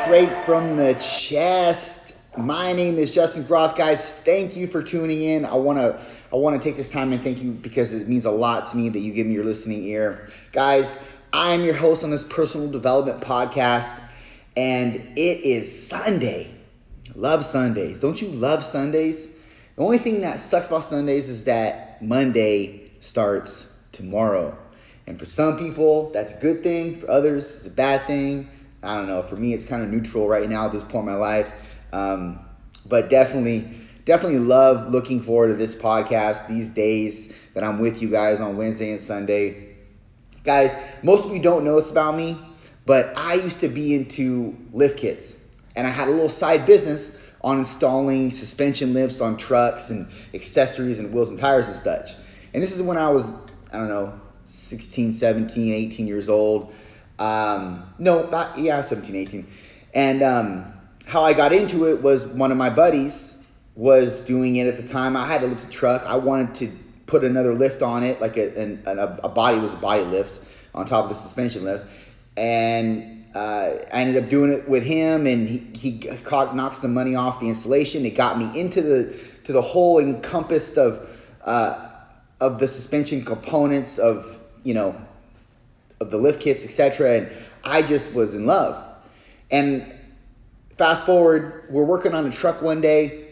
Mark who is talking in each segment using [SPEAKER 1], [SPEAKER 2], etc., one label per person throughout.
[SPEAKER 1] straight from the chest. My name is Justin Groth, guys. Thank you for tuning in. I want to take this time and thank you because it means a lot to me that you give me your listening ear. Guys, I'm your host on this personal development podcast, and it is Sunday. Love Sundays. Don't you love Sundays? The only thing that sucks about Sundays is that Monday starts tomorrow. And for some people, that's a good thing. For others, it's a bad thing. I don't know. For me, it's kind of neutral right now at this point in my life. But definitely love looking forward to this podcast, these days that I'm with you guys on Wednesday and Sunday. Guys, most of you don't know this about me, but I used to be into lift kits. And I had a little side business on installing suspension lifts on trucks and accessories and wheels and tires and such. And this is when I was, 16, 17, 18 years old. 17, 18. And how I got into it was one of my buddies was doing it at the time. I had to lift a truck. I wanted to put another lift on it, like a body lift on top of the suspension lift. And I ended up doing it with him, and he knocked some money off the installation. It got me into the whole encompassed of the suspension components of the lift kits, etc. And I just was in love. And fast forward, we're working on a truck one day,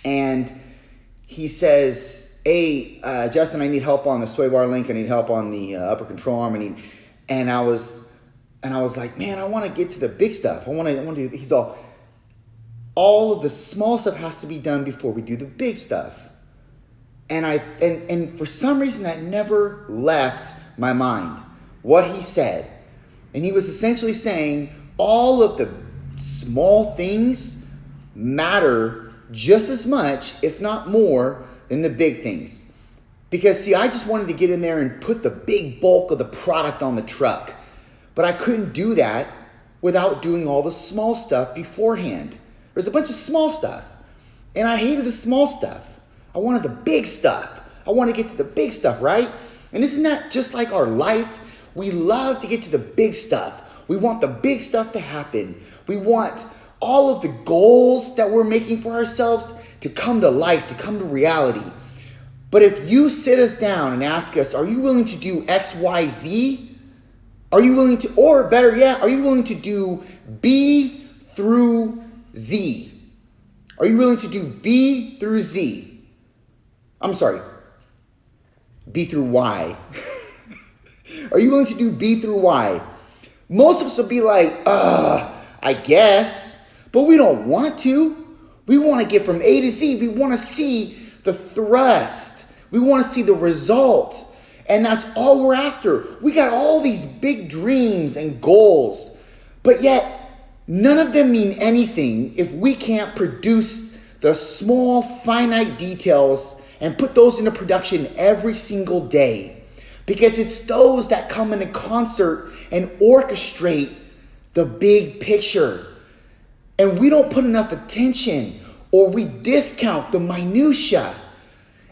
[SPEAKER 1] and he says, "Hey, Justin, I need help on the sway bar link. I need help on the upper control arm. And I was like, man, I want to get to the big stuff. I want to do. He's all of the small stuff has to be done before we do the big stuff. And for some reason that never left my mind. What he said, and he was essentially saying all of the small things matter just as much, if not more, than the big things. Because see, I just wanted to get in there and put the big bulk of the product on the truck. But I couldn't do that without doing all the small stuff beforehand. There's a bunch of small stuff. And I hated the small stuff. I wanted the big stuff. I want to get to the big stuff, right? And isn't that just like our life? We love to get to the big stuff. We want the big stuff to happen. We want all of the goals that we're making for ourselves to come to life, to come to reality. But if you sit us down and ask us, are you willing to do X, Y, Z? Are you willing to, or better yet, are you willing to do B through Z? Are you willing to do B through Z? I'm sorry, B through Y. Are you willing to do B through Y? Most of us will be like, I guess, but we don't want to. We want to get from A to Z. We want to see the thrust. We want to see the result. And that's all we're after. We got all these big dreams and goals, but yet none of them mean anything if we can't produce the small, finite details and put those into production every single day. Because it's those that come in a concert and orchestrate the big picture. And we don't put enough attention, or we discount the minutia.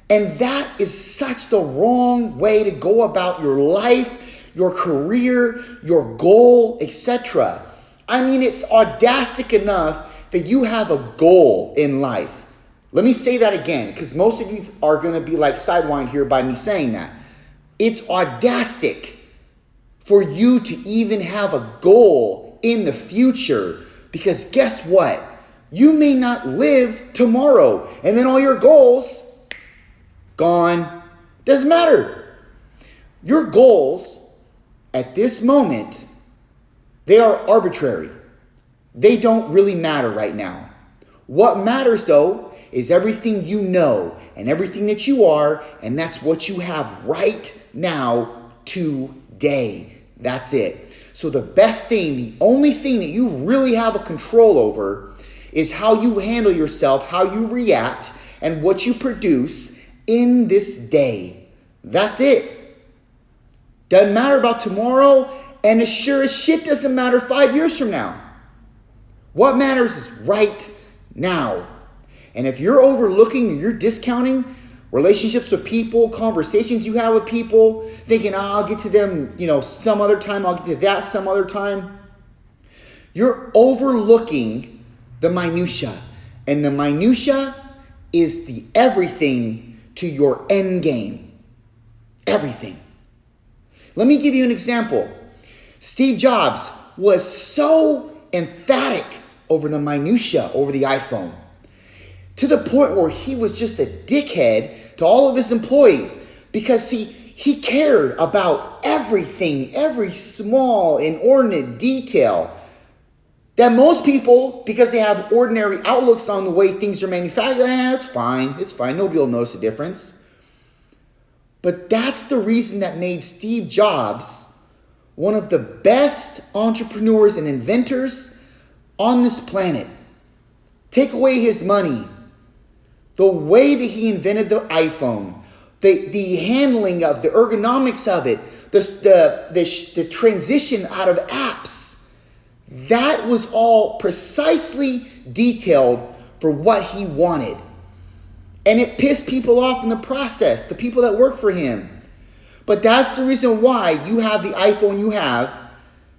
[SPEAKER 1] And that is such the wrong way to go about your life, your career, your goal, etc. I mean, it's audactic enough that you have a goal in life. Let me say that again, because most of you are going to be like sidelined here by me saying that. It's audactic for you to even have a goal in the future, because guess what? You may not live tomorrow, and then all your goals gone. Doesn't matter. Your goals at this moment, they are arbitrary. They don't really matter right now. What matters though is everything you know and everything that you are, and that's what you have right now, today. That's it. So the best thing, the only thing that you really have a control over is how you handle yourself, how you react, and what you produce in this day. That's it. Doesn't matter about tomorrow, and as sure as shit doesn't matter 5 years from now. What matters is right now. And if you're overlooking or you're discounting relationships with people, conversations you have with people, thinking, I'll get to them, some other time, I'll get to that some other time, You're overlooking the minutia. And the minutia is the everything to your end game. Everything. Let me give you an example. Steve Jobs was so emphatic over the minutia, over the iPhone, to the point where he was just a dickhead to all of his employees because, see, he cared about everything, every small, inordinate detail that most people, because they have ordinary outlooks on the way things are manufactured, it's fine, nobody will notice the difference. But that's the reason that made Steve Jobs one of the best entrepreneurs and inventors on this planet. Take away his money, the way that he invented the iPhone, the handling of the ergonomics of it, the transition out of apps, that was all precisely detailed for what he wanted. And it pissed people off in the process, the people that work for him. But that's the reason why you have the iPhone you have,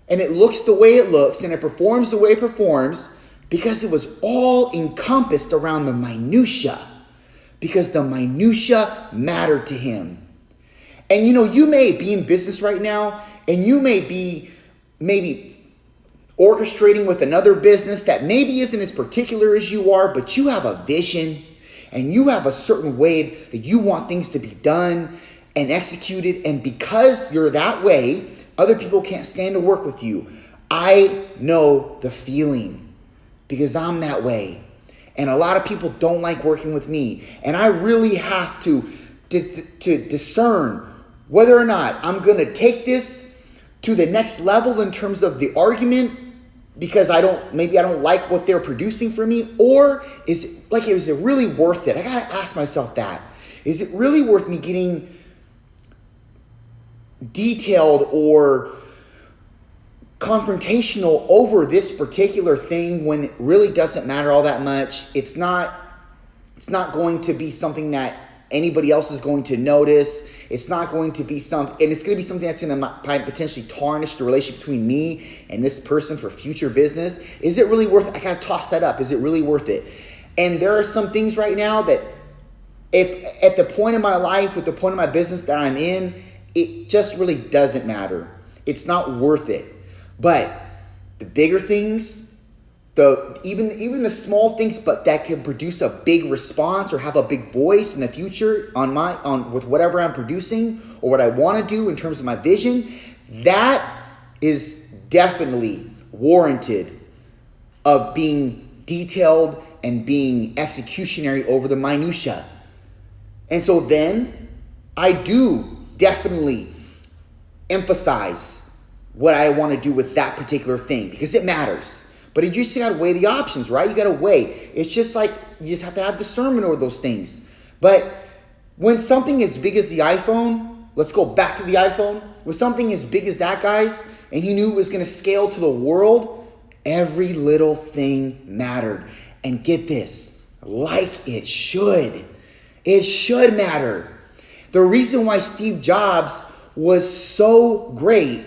[SPEAKER 1] and it looks the way it looks, and it performs the way it performs, because it was all encompassed around the minutia. Because the minutia mattered to him. And you may be in business right now, and you may be maybe orchestrating with another business that maybe isn't as particular as you are, but you have a vision, and you have a certain way that you want things to be done and executed. And because you're that way, other people can't stand to work with you. I know the feeling because I'm that way. And a lot of people don't like working with me. And I really have to discern whether or not I'm going to take this to the next level in terms of the argument because maybe I don't like what they're producing for me, or is it really worth it? I got to ask myself that. Is it really worth me getting detailed or confrontational over this particular thing when it really doesn't matter all that much? It's not going to be something that anybody else is going to notice. It's not going to be and it's going to be something that's going to potentially tarnish the relationship between me and this person for future business. Is it really worth it? I got to toss that up. Is it really worth it? And there are some things right now that if at the point in my life, with the point of my business that I'm in, it just really doesn't matter. It's not worth it. But the bigger things, even the small things, but that can produce a big response or have a big voice in the future with whatever I'm producing or what I want to do in terms of my vision, that is definitely warranted of being detailed and being executionary over the minutia. And so then I do definitely emphasize what I want to do with that particular thing because it matters. But you just got to weigh the options, right? You got to weigh. It's just like you just have to have discernment over those things. But when something as big as the iPhone, let's go back to the iPhone. When something as big as that, guys, and he knew it was going to scale to the world, every little thing mattered. And get this, like it should. It should matter. The reason why Steve Jobs was so great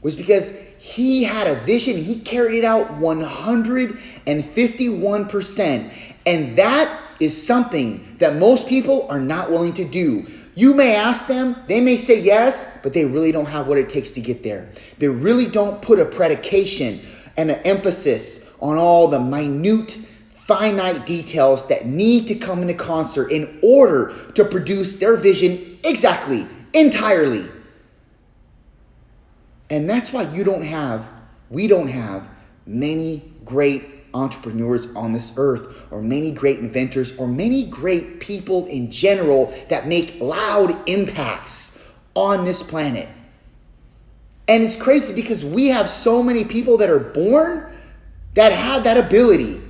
[SPEAKER 1] was because he had a vision. He carried it out 151%. And that is something that most people are not willing to do. You may ask them, they may say yes, but they really don't have what it takes to get there. They really don't put a predication and an emphasis on all the minute, finite details that need to come into concert in order to produce their vision exactly, entirely. And that's why we don't have many great entrepreneurs on this earth, or many great inventors, or many great people in general that make loud impacts on this planet. And it's crazy because we have so many people that are born that have that ability.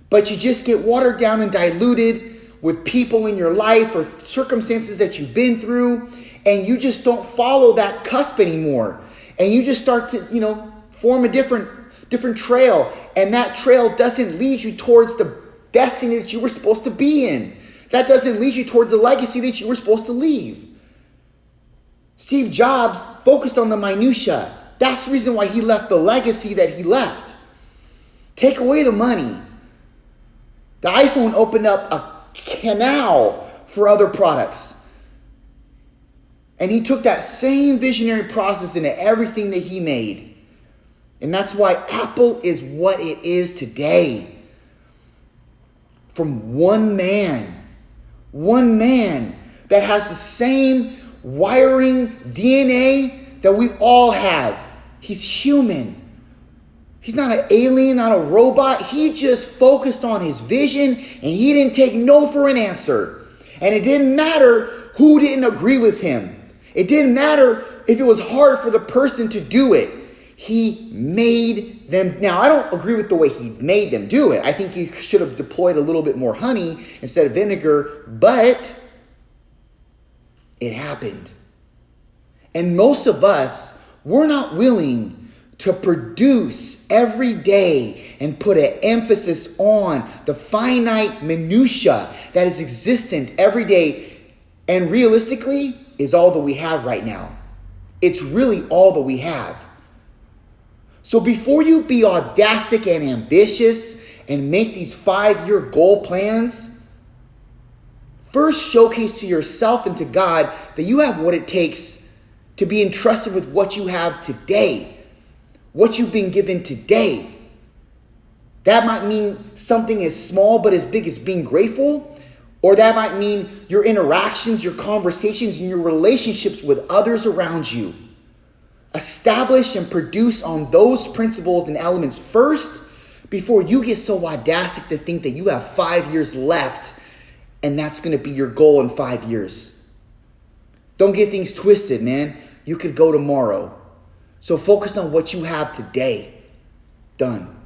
[SPEAKER 1] But you just get watered down and diluted with people in your life or circumstances that you've been through, and you just don't follow that cusp anymore. And you just start to, form a different trail. And that trail doesn't lead you towards the destiny that you were supposed to be in. That doesn't lead you towards the legacy that you were supposed to leave. Steve Jobs focused on the minutia. That's the reason why he left the legacy that he left. Take away the money. The iPhone opened up a canal for other products. And he took that same visionary process into everything that he made. And that's why Apple is what it is today. From one man that has the same wiring DNA that we all have. He's human. He's not an alien, not a robot. He just focused on his vision and he didn't take no for an answer. And it didn't matter who didn't agree with him. It didn't matter if it was hard for the person to do it. He made them. Now, I don't agree with the way he made them do it. I think he should have deployed a little bit more honey instead of vinegar, but it happened. And most of us, we're not willing to produce every day and put an emphasis on the finite minutia that is existent every day and realistically is all that we have right now. It's really all that we have. So before you be audactic and ambitious and make these 5-year goal plans, first showcase to yourself and to God that you have what it takes to be entrusted with what you have today. What you've been given today. That might mean something as small but as big as being grateful. Or that might mean your interactions, your conversations, and your relationships with others around you. Establish and produce on those principles and elements first before you get so audacity to think that you have 5 years left and that's going to be your goal in 5 years. Don't get things twisted, man. You could go tomorrow. So focus on what you have today. Done.